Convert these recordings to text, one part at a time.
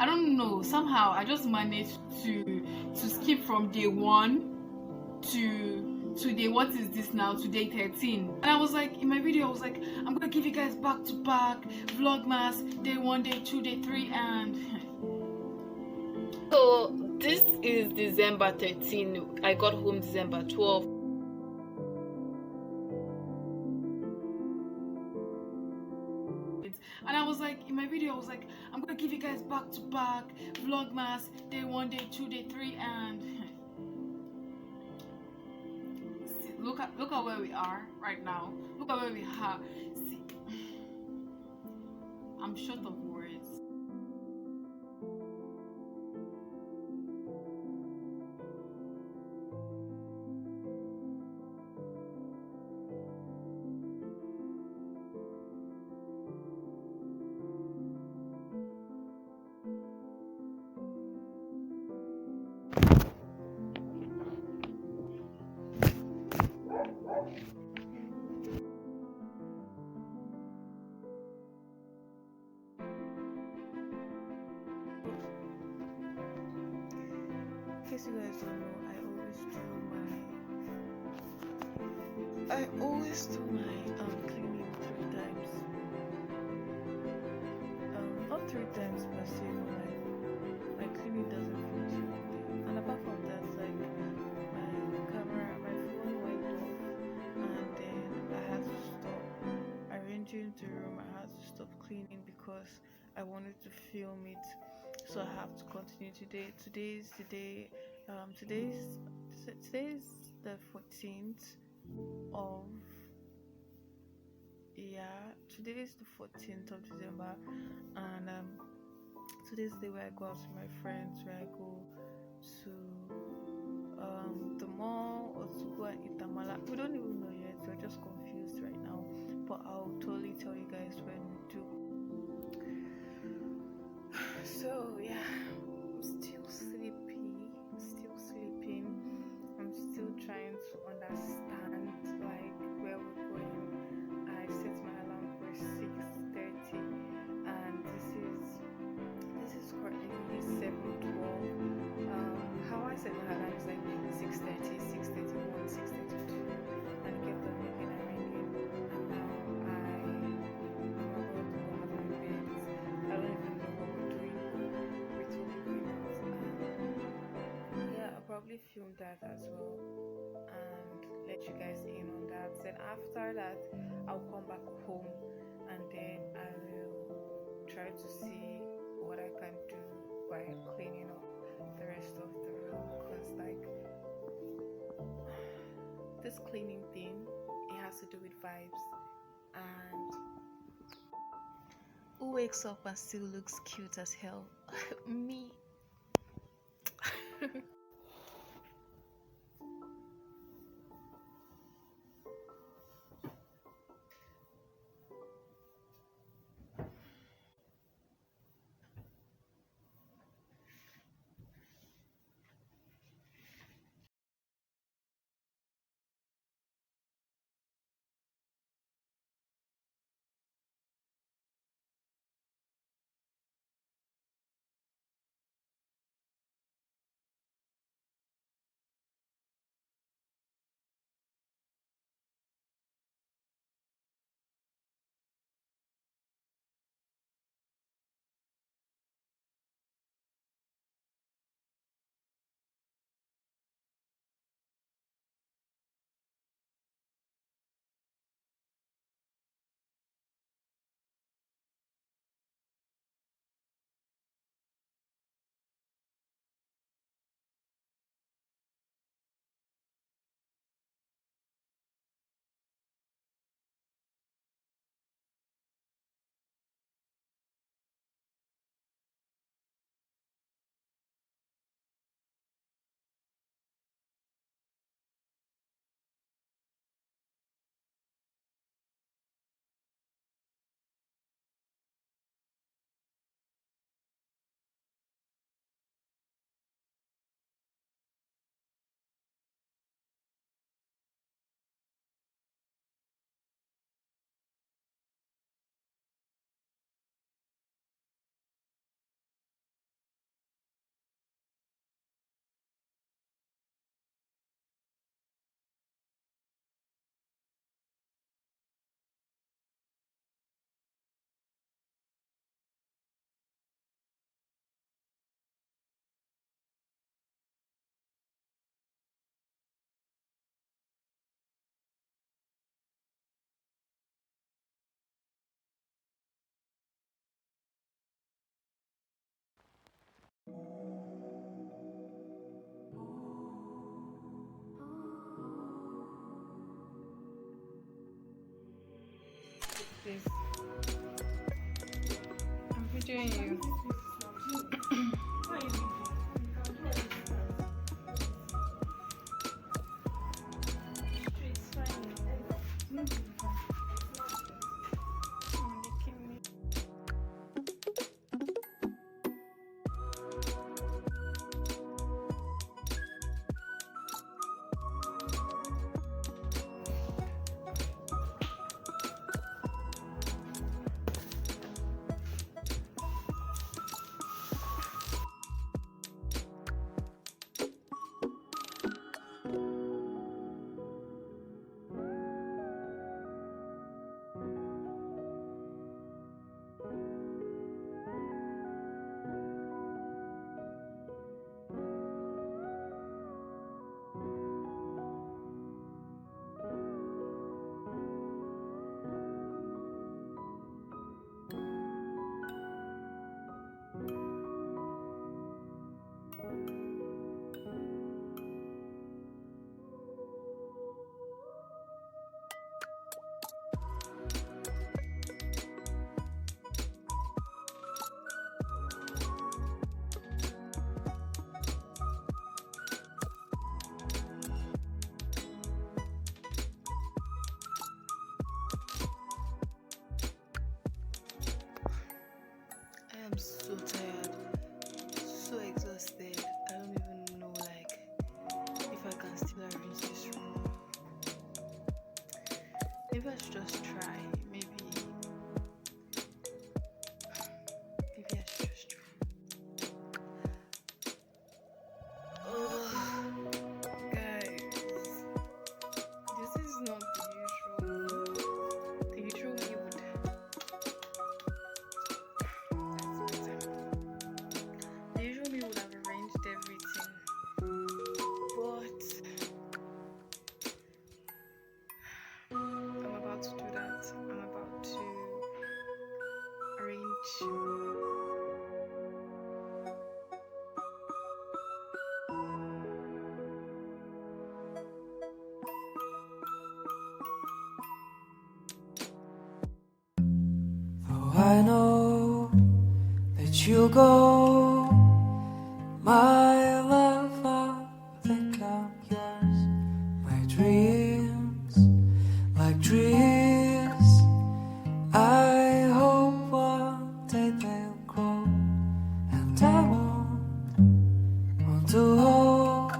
I don't know, somehow I just managed to skip from day 1 to today. What is this now? To day 13. And I was like, in my video I was like, I'm gonna give you guys back to back vlogmas, day 1, day 2, day 3, and so this is December 13. I got home December 12. And I was like, in my video I was like, I'm gonna give you guys back to back vlogmas, day 1, day 2, day 3, and see, look at where we are right now. Look at where we are. See, I'm short of words. In case you guys don't know, I always do my cleaning 3 times. Not 3 times per se, but like my cleaning doesn't finish in 1 day. And apart from that, like my phone went off, and then I had to stop arranging the room. I had to stop cleaning because I wanted to film it. So I have to continue today. Today's the day. Today's the 14th of Today is the 14th of December, and today's the day where I go out with my friends, where I go to the mall or to go and eat tamala. We don't even know yet. We're just confused right now, but I'll totally tell you guys when we do. So yeah, I'm still sleeping. I'm still trying to understand like where we're going. I set my alarm for 6:30, and this is currently 7:12. How I set my alarm is like 6:30, 6:31, 6:32, and I kept on making and ringing, and now I'm about to go out of my bed. I don't even know what we're doing. We're totally going out, and yeah, I'll probably film that as well and let you guys in on that. Then after that, I'll come back home, and then I will try to see what I can do by cleaning up the rest of the room, because like this cleaning thing, it has to do with vibes. And who wakes up and still looks cute as hell? Me. please. I'm videoing you. I'm so tired, so exhausted. I don't even know if I can still arrange this room. Maybe I should just try. Maybe I should just try. Oh, guys, this is not the usual. The usual me would. Usually would have arranged everything, but I'm about to do that. I'm about to arrange. Oh, I know that you'll go, my love, I'll think I'm yours. My dreams, like trees, I hope one day they'll grow. And I want to hold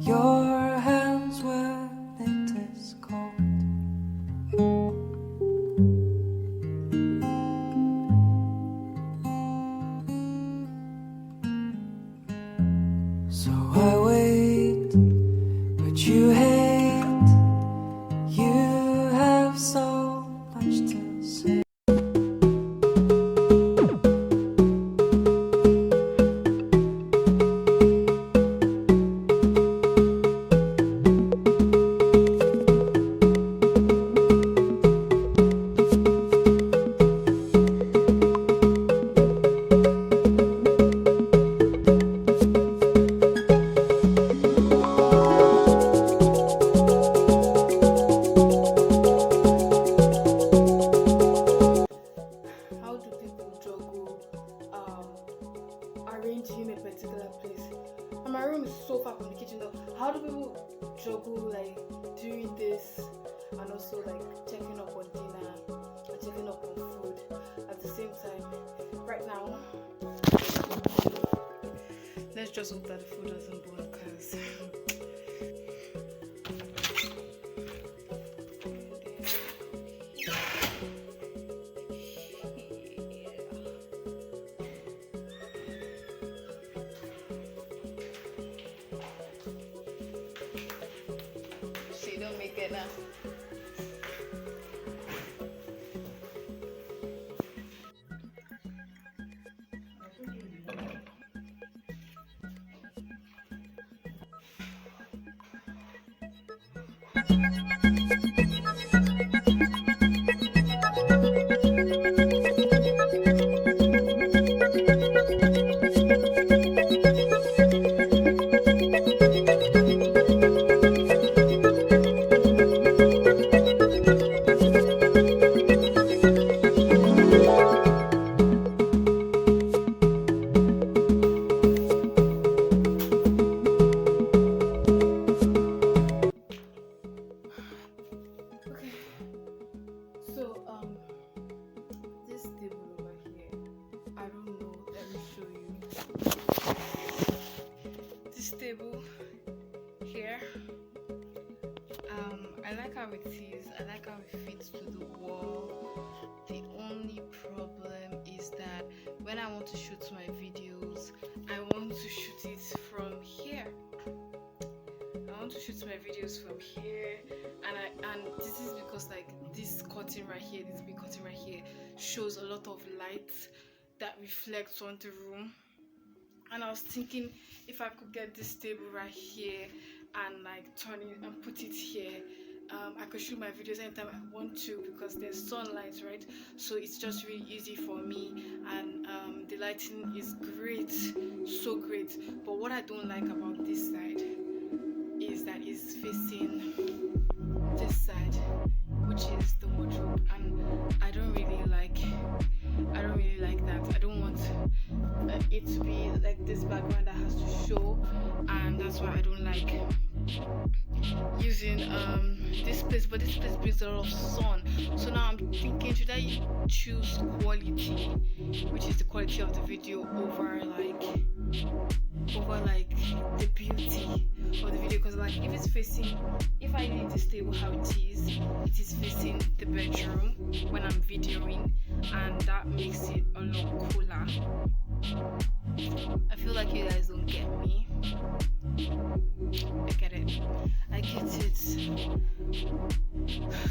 your hands when it is cold. So I wait, but you hate. You have so much to say. How do people juggle arranging a particular place? And my room is so far from the kitchen door. How do people juggle doing this and also checking up on dinner and checking up on food at the same time? Right now, let's just hope that the food doesn't burn, because she don't make it now. this table here, I like how it is. I like how it fits to the wall. The only problem is that when I want to shoot my videos, I want to shoot it from here. I want to shoot my videos from here, and this is because like this curtain right here, this big curtain right here, shows a lot of light that reflects on the room. And I was thinking if I could get this table right here and like turn it and put it here, I could shoot my videos anytime I want to because there's sunlight, right? So it's just really easy for me, and the lighting is great, so great. But what I don't like about this side is that it's facing this side, which is the wardrobe, and I don't really like that. I don't want it to be like this background that has to show, and that's why I don't like using this place. But this place brings a lot of sun, so now I'm thinking, should I choose quality, which is the quality of the video, over like the beauty of the video? Because like if I leave this table how it is facing the bedroom when I'm videoing, and that makes it a lot cooler. I feel like you guys don't get me. I get it.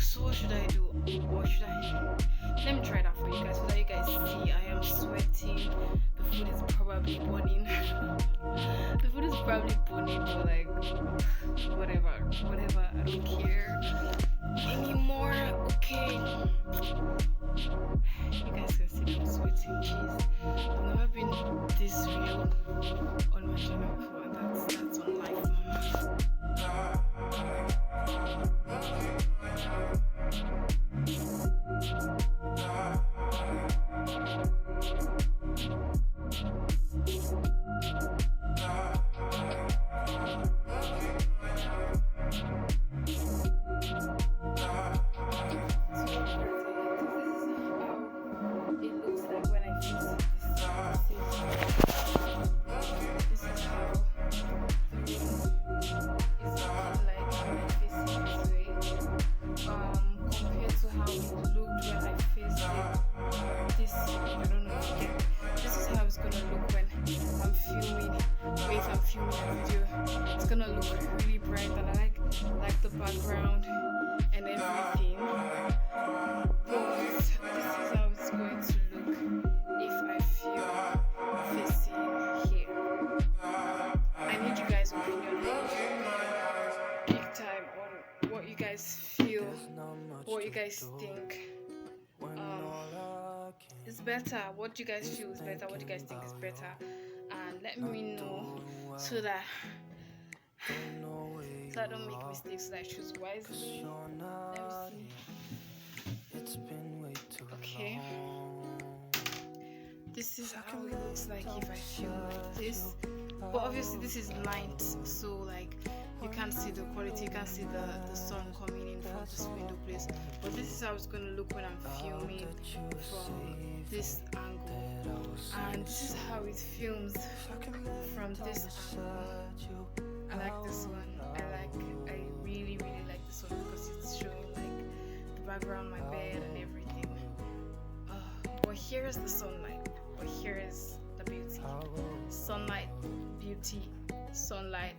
So what should I do? Let me try that for you guys so that you guys see I am sweating. The food is probably burning. But like whatever, I don't care anymore. Okay, you guys can see I'm sweating. Jeez, I've never been this real on my channel before, and that's on life, mama. It's gonna look really bright, and I like the background and everything. But this is how it's going to look if I film facing here. I need you guys' opinion big time on what you guys feel, what you guys think. It's better. What do you guys feel is better? What do you guys think is better? And let me know so that I don't make mistakes, so that I choose wisely. Let me see. Okay. This is how it looks like if I film like this. But obviously this is light, so like you can't see the quality, you can't see the sun coming in from this window place. But this is how it's gonna look when I'm filming from this angle, and this is how it films from this angle. I like this one. I really like this one because it's showing like the background, my bed and everything. But here is the sunlight. But here is the beauty. Sunlight, beauty, sunlight,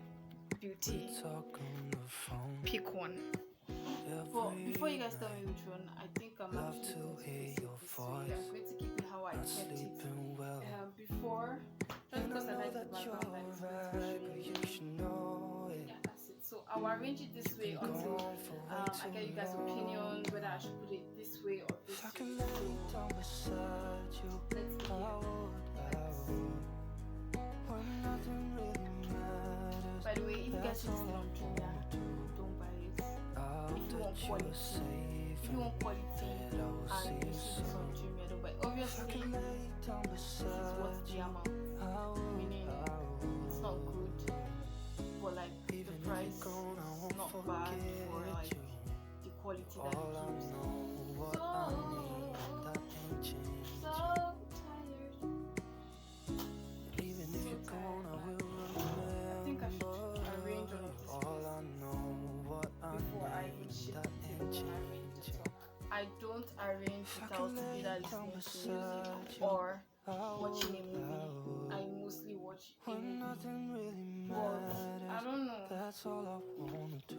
beauty. Pick one. But before you guys tell me which one, I think I'm actually going to face it this way. I'm going to keep it how I kept it before, just because I like the background light. Yeah, that's it. So I'll arrange it this way until I get you guys' opinion whether I should put it this way or this way. So let's begin. By the way, if you guys see this thing on Jumia, don't buy it. If you want quality, and you see this on Jumia, don't buy it. Obviously, this is what's the amount, meaning it's not good, but like the price is not bad for like the quality that it gives. So tired. don't arrange without either listening to music or watching a movie. I mostly watch a movie, but I don't know. That's all I wanna do.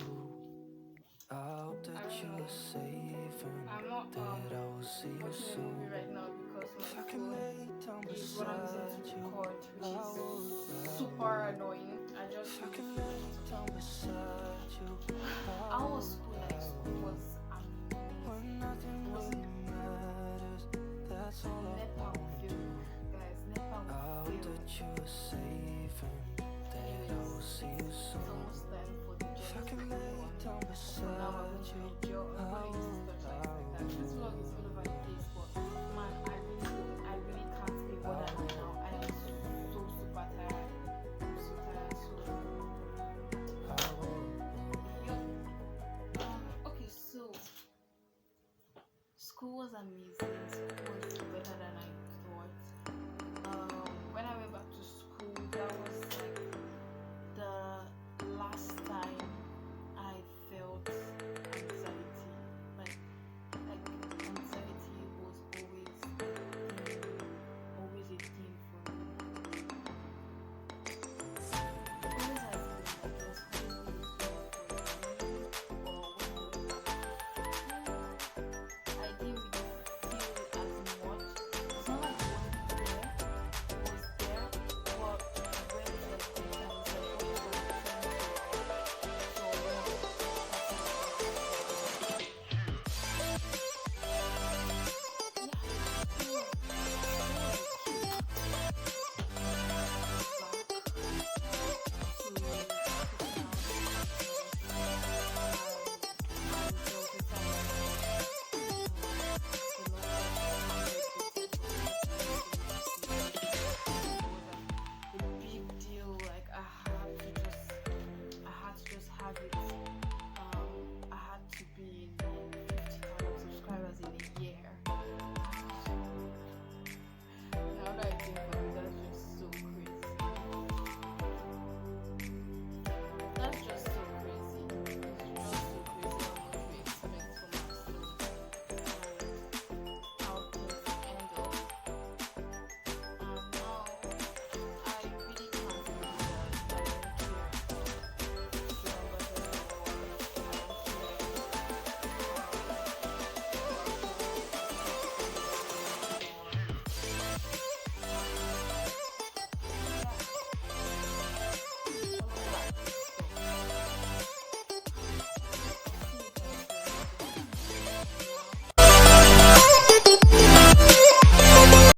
I hope that you are safe and I'm not that I will see you watching a soon. movie right now because If my I can phone lay down is what I'm using beside to you, record, which I will. is super annoying. I just If I really can feel lay down beside you, how was school like? School was when amazing. nothing It was really matters. That's all I NEPA will wanna fail, do. guys. NEPA I hope will fail. that you are safe and that I will see you It's soon. almost time for the If I journey can to lay move on. down For now, I'm beside you, going to enjoy. I'm going to stuff like that. This vlog is all over the place.